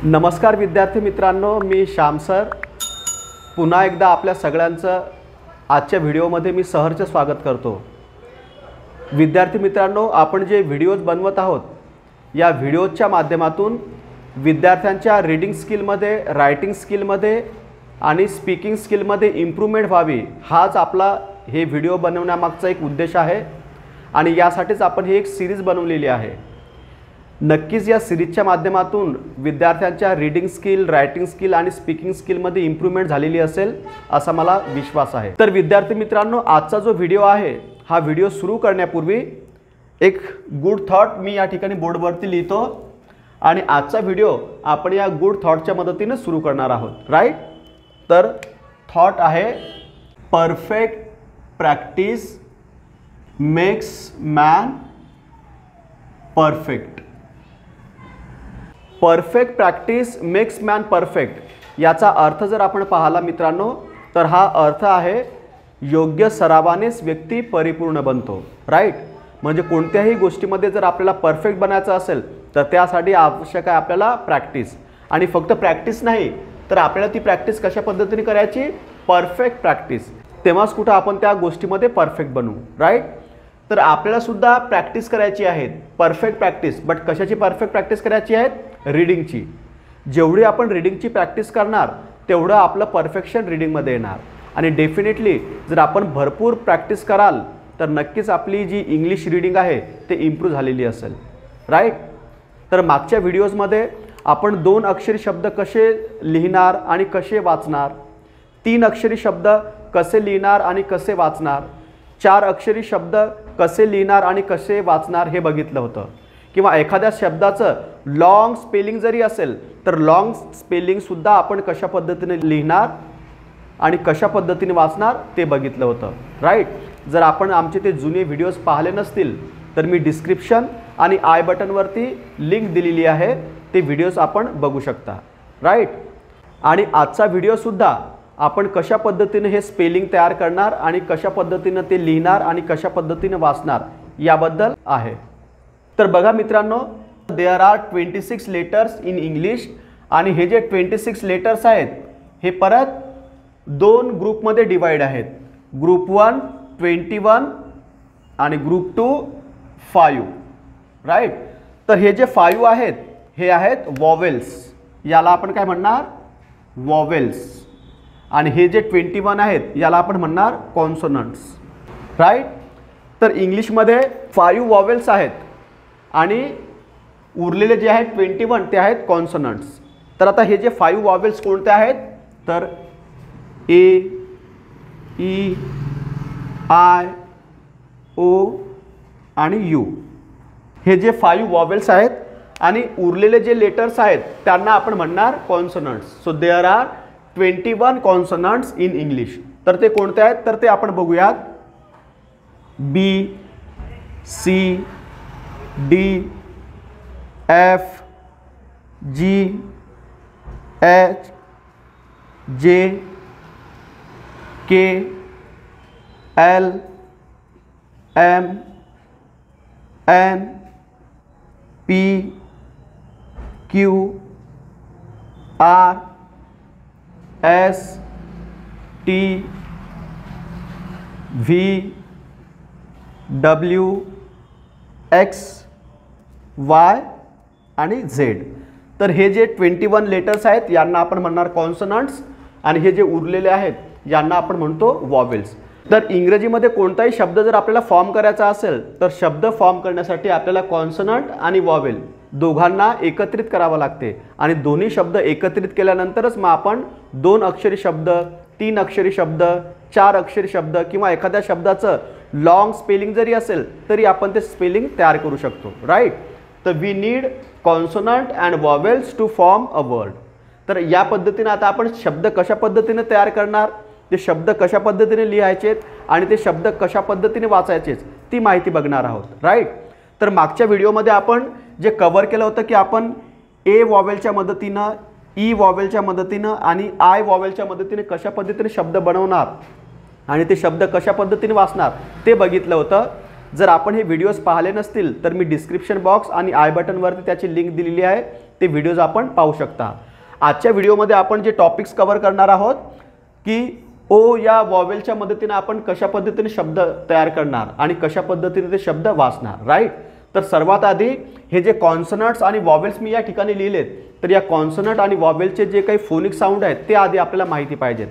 नमस्कार विद्यार्थी मित्रांनो, मी श्याम सर पुन्हा एकदा आपल्या सगळ्यांचं आजच्या व्हिडिओमध्ये मी सहर्ष स्वागत करतो। विद्यार्थी मित्रांनो, आपण जे व्हिडिओज बनवत आहोत या व्हिडिओच्या माध्यमातून विद्यार्थ्यांच्या रीडिंग स्किलमध्ये, रायटिंग स्किलमध्ये आणि स्पीकिंग स्किलमध्ये इम्प्रूव्हमेंट व्हावी, हाच आपला हे व्हिडिओ बनवण्यामागचा एक उद्देश आहे आणि यासाठीच आपण ही एक सिरीज बनवलेली आहे। नक्कीच या सिरीजच्या माध्यमातून विद्यार्थ्यांच्या रीडिंग स्किल, रायटिंग स्किल आणि स्पीकिंग स्किलमध्ये इम्प्रूव्हमेंट झालेली असेल असा मला विश्वास आहे। तर विद्यार्थी मित्रांनो, आजचा जो व्हिडिओ आहे हा व्हिडिओ सुरू करण्यापूर्वी एक गुड थॉट मी या ठिकाणी बोर्डवरती लिहितो आणि आजचा व्हिडिओ आपण या गुड थॉटच्या मदतीने सुरू करणार आहोत, राईट। तर थॉट आहे, perfect practice makes man perfect. Perfect practice makes man perfect याचा अर्थ जर आपण पाहिला मित्रांनो, तर हा अर्थ आहे योग्य सरावानेच व्यक्ती परिपूर्ण बनतो, राईट। म्हणजे कोणत्याही गोष्टीमध्ये जर आपल्याला परफेक्ट बनायचं असेल तर त्यासाठी आवश्यक आहे आपल्याला प्रॅक्टिस, आणि फक्त प्रॅक्टिस नाही तर आपल्याला ती प्रॅक्टिस कशा पद्धतीने करायची, परफेक्ट प्रॅक्टिस, तेव्हाच कुठं आपण त्या गोष्टीमध्ये परफेक्ट बनू, राईट। तर आपल्याला सुद्धा प्रॅक्टिस करायची आहे, परफेक्ट प्रॅक्टिस, बट कशाची परफेक्ट प्रॅक्टिस करायची आहे, रीडिंगची। जेवढी आपण रीडिंगची प्रॅक्टिस करणार तेवढं आपलं परफेक्शन रीडिंगमध्ये येणार, आणि डेफिनेटली जर आपण भरपूर प्रॅक्टिस कराल तर नक्कीच आपली जी इंग्लिश रीडिंग आहे ते इम्प्रूव्ह झालेली असेल, राईट। तर मागच्या व्हिडिओजमध्ये आपण 2 अक्षरी शब्द कसे लिहिणार आणि कसे वाचणार, 3 अक्षरी शब्द कसे लिहिणार आणि कसे वाचणार, 4 अक्षरी शब्द कसे लिहिणार आणि कसे वाचणार हे बघितलं होतं, किंवा एखाद्या शब्दाचं लॉंग स्पेलिंग जरी असेल तर लॉंग स्पेलिंगसुद्धा आपण कशा पद्धतीने लिहिणार आणि कशा पद्धतीने वाचणार ते बघितलं होतं, राईट। जर आपण आमचे ते जुने व्हिडिओज पाहिले नसतील तर मी डिस्क्रिप्शन आणि आय बटनवरती लिंक दिलेली आहे, ते व्हिडिओज आपण बघू शकता, राईट। आणि आजचा व्हिडिओसुद्धा आपण कशा पद्धतीने हे स्पेलिंग तयार करणार आणि कशा पद्धतीने ते लिहिणार आणि कशा पद्धतीने वाचणार याबद्दल आहे। तर बघा मित्रांनो, there are 26 letters in English, आणि हे जे 26 लेटर्स आहेत हे परत 2 ग्रुपमध्ये डिवाइड आहेत, ग्रुप 1 21 आणि ग्रुप 2 5, राईट। तर हे जे 5 आहेत हे आहेत वॉवेल्स, याला आपण काय म्हणणार, वॉवेल्स, आणि हे जे 21 आहेत याला आपण म्हणणार कॉन्सोनंट्स, राईट। तर इंग्लिशमध्ये 5 वॉवेल्स आहेत आणि उरलेले जे आहेत 21 ते आहेत कॉन्सोनंट्स। तर आता हे जे 5 वॉवेल्स कोणते आहेत, तर ए, ई, आय, ओ आणि यू, हे जे 5 वॉवेल्स आहेत आणि उरलेले जे लेटर्स आहेत त्यांना आपण म्हणणार consonants. So there are 21 consonants in English. तर ते कोणते आहेत तर ते आपण बघूयात, B, C, D, F, G, H, J, K, L, M, N, P, Q, R, S, T, V, W, X, Y आणि झेड। तर हे जे 21 लेटर्स आहेत यांना आपण म्हणणार कॉन्सोनंट्स, आणि हे जे उरलेले आहेत यांना आपण म्हणतो वॉवेल्स। तर इंग्रजीमध्ये कोणताही शब्द जर आपल्याला फॉर्म करायचा असेल तर शब्द फॉर्म करण्यासाठी आपल्याला कॉन्सोनंट आणि वॉवेल दोघांना एकत्रित करावं लागते, आणि दोन्ही शब्द एकत्रित केल्यानंतरच मग आपण 2 अक्षरी शब्द, 3 अक्षरी शब्द, 4 अक्षरी शब्द किंवा एखाद्या शब्दाचं लॉंग स्पेलिंग जरी असेल तरी आपण ते स्पेलिंग तयार करू शकतो, राईट। तर we need consonant and vowels to form a word. तर या पद्धतीने आता आपण शब्द कशा पद्धतीने तयार करणार, ते शब्द कशा पद्धतीने लिहायचेत आणि ते शब्द कशा पद्धतीने वाचायचेत ती माहिती बघणार आहोत, राईट। तर मागच्या व्हिडिओमध्ये आपण जे कव्हर केलं होतं की आपण ए वॉवेलच्या मदतीनं, ई वॉवेलच्या मदतीनं आणि आय वॉवेलच्या मदतीने कशा पद्धतीने शब्द बनवणार आणि ते शब्द कशा पद्धतीने वाचणार ते बघितलं होतं। जर आपण हे व्हिडिओज पाहिले नसतील तर मी डिस्क्रिप्शन बॉक्स आणि आय बटनवरती त्याची लिंक दिलेली आहे, ते व्हिडिओज आपण पाहू शकता. आजच्या व्हिडिओमध्ये आपण जे टॉपिक्स कव्हर करणार आहोत की ओ या वॉवेलच्या मदतीने आपण कशा पद्धतीने शब्द तयार करणार आणि कशा पद्धतीने ते शब्द वाचणार. राईट. तर सर्वात आधी हे जे कॉन्सनंट्स आणि वॉवेल्स मी या ठिकाणी लिहिलेत, तर या कॉन्सनंट आणि वॉवेलचे जे काही फोनिक साऊंड आहेत ते आधी आपल्याला माहिती पाहिजेत.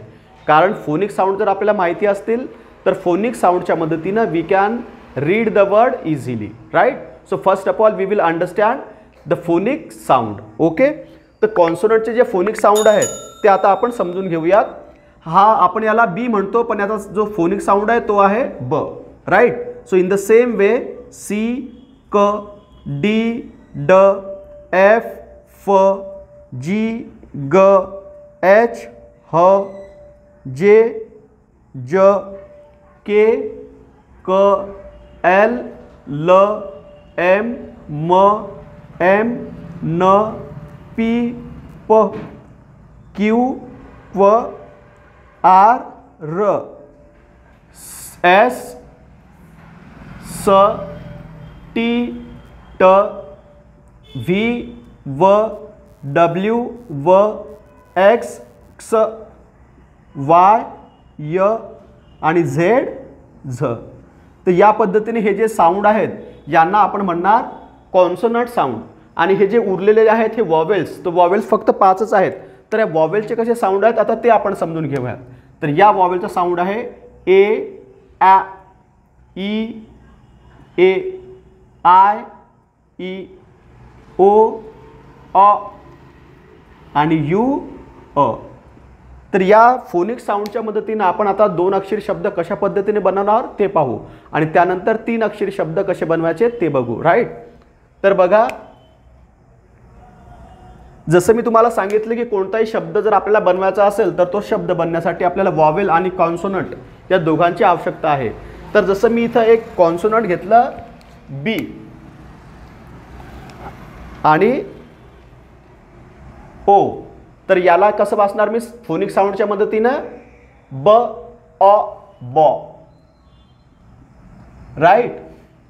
कारण फोनिक साऊंड जर आपल्याला माहिती असतील तर फोनिक साऊंडच्या मदतीने we can read the word easily. Right. So first of all we will understand the phonic sound. Okay. तर कॉन्सोनंटचे जे फोनिक साऊंड आहेत ते आता आपण समजून घेऊयात. हा आपण याला बी म्हणतो, पण याचा जो फोनिक साऊंड आहे तो आहे ब. Right. So in the same way C, क, डी, ड, एफ, फ, जी, ग, एच, ह, जे, ज, के, क, एल, ल, एम, म, एम, न, पी, प, क्यू, क्व, आर, र, एस, स, टी, ट, व्ही, व, डब्ल्यू, व, एक्स, क्स, वाय, य आणि झेड, झ. तर या पद्धतीने हे जे साऊंड आहेत यांना आपण म्हणणार कॉन्सोनंट साऊंड. आणि हे जे उरलेले आहेत हे वॉवेल्स, तर वॉवेल्स फक्त 5च आहेत. तर या वॉवेलचे कसे साऊंड आहेत आता ते आपण समजून घेऊयात. तर या वॉवेलचा साऊंड आहे ए, आ, ई, ए, आय, ई, ओ, अ आणि यू, अ. तर या फोनिक साऊंडच्या मदतीने आपण आता 2 अक्षरी शब्द कशा पद्धतीने बनवणार ते पाहू आणि त्यानंतर 3 अक्षरी शब्द कसे बनवायचे ते बघू. राईट. तर बघा, जसं मी तुम्हाला सांगितलं की कोणताही शब्द जर आपल्याला बनवायचा असेल तर तो शब्द बनण्यासाठी आपल्याला वॉवेल आणि कॉन्सोनंट या दोघांची आवश्यकता आहे. तर जसं मी इथं एक कॉन्सोनंट घेतलं बी आणि ओ, तर याला कसं वाचणार मी फोनिक साऊंडच्या मदतीनं ब, अ, बॉ. Right.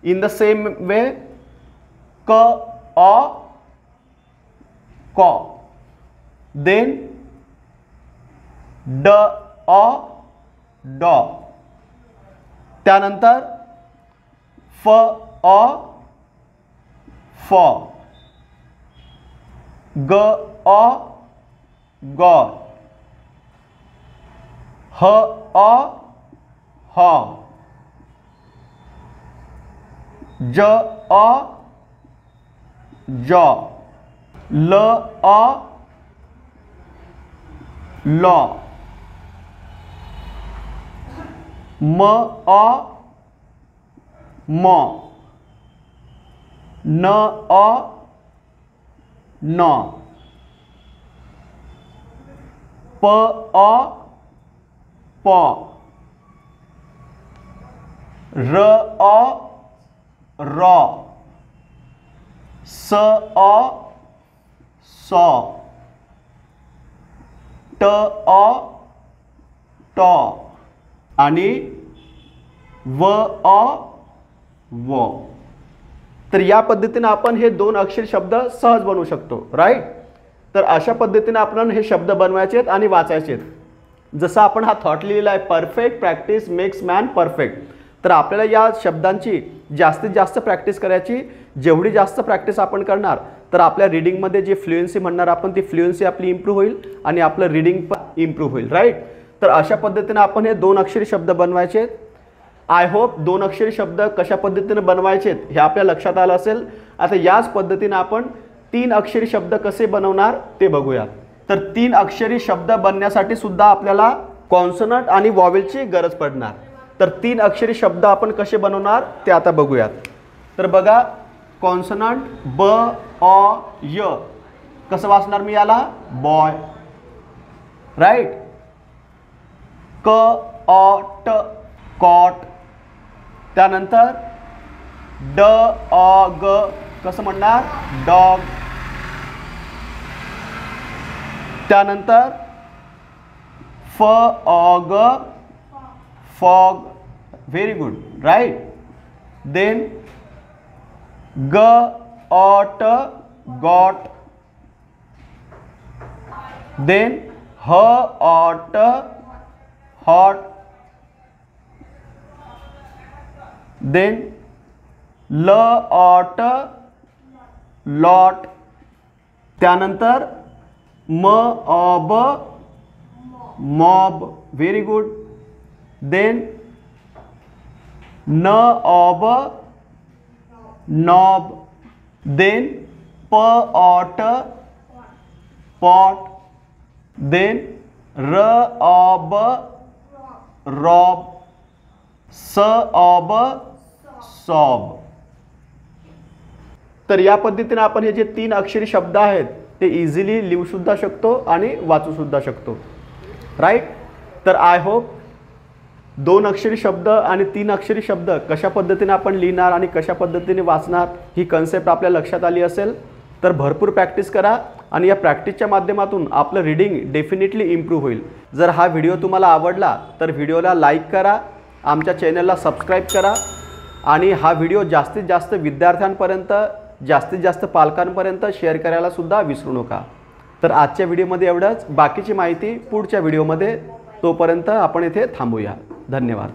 In the same way क, अ, कॉ. देन ड, अ, डॉ. त्यानंतर फ, अ, फॉ. ग, अ, गॉ. ह, अ, हॉ. ज, अ, जॉ. ल, अ, लॉ. म, अ, मॉ. न, अ, नॉ. प, अ, पॉ. र, अ, रॉ. स, अ, सॉ. ट, अ, टॉ आणि व, अ, व. तर या पद्धतीने आपण हे 2 अक्षरी शब्द सहज बनवू शकतो. राईट. तर अशा पद्धतीने आपण हे शब्द बनवायचे आहेत आणि वाचायचे आहेत. जसं आपण हा थॉट लिहिलेला आहे, perfect practice makes man perfect. तर आपल्याला या शब्दांची जास्तीत जास्त प्रॅक्टिस करायची. जेवढी जास्त प्रॅक्टिस आपण करणार तर आपल्या रीडिंगमध्ये जे फ्लुएन्सी म्हणणार आपण ती फ्लुएन्सी आपली इम्प्रूव्ह होईल आणि आपलं रीडिंग पण इम्प्रूव्ह होईल. राईट. तर अशा पद्धतीने आपण हे 2 अक्षरी शब्द बनवायचे आहेत. आय होप 2 अक्षरी शब्द कशा पद्धतीने बनवायचे हे आपल्या लक्षात आलं असेल. आता याच पद्धतीने आपण 3 अक्षरी शब्द कसे बनवणार ते बघूयात. तर 3 अक्षरी शब्द बनण्यासाठी सुद्धा आपल्याला कॉन्सोनंट आणि वॉवेलची गरज पडणार. तर 3 अक्षरी शब्द आपण कसे बनवणार ते आता बघूयात. तर बघा, कॉन्सोनंट ब, अ, य. कसं वाचणार मी याला? बॉय. राईट. क, अ, ट, कॉट. त्यानंतर ड, अ, ग. कसं म्हणणार? डॉग. त्यानंतर फ, अ, ग. Fog. Very good. Right. Then ग, अ, ट, got. Then hot hot, then lot lot, त्यानंतर mob mob, very good. Then knob knob, then pot pot, then rob rob, sob sob. तर या पद्धतीने आपण हे जे 3 अक्षरी शब्द आहेत ते इझिली लिहू सुद्धा शकतो आणि वाचू सुद्धा शकतो, राईट. तर आय होप 2 अक्षरी शब्द आणि 3 अक्षरी शब्द कशा पद्धतीने आपण लिहिणार आणि कशा पद्धतीने वाचणार ही कन्सेप्ट आपल्या लक्षात आली असेल. तर भरपूर प्रॅक्टिस करा आणि या प्रॅक्टिसच्या माध्यमातून आपलं रीडिंग डेफिनेटली इम्प्रूव्ह होईल. जर हा व्हिडिओ तुम्हाला आवडला तर व्हिडिओला लाईक करा, आमच्या चॅनलला सबस्क्राईब करा आणि हा व्हिडिओ जास्तीत जास्त विद्यार्थ्यांपर्यंत, जास्तीत जास्त पालकांपर्यंत शेअर करायला सुद्धा विसरू नका. तर आजच्या व्हिडिओमध्ये एवढंच. बाकीची माहिती पुढच्या व्हिडिओमध्ये. तोपर्यंत आपण इथे थांबूया. धन्यवाद.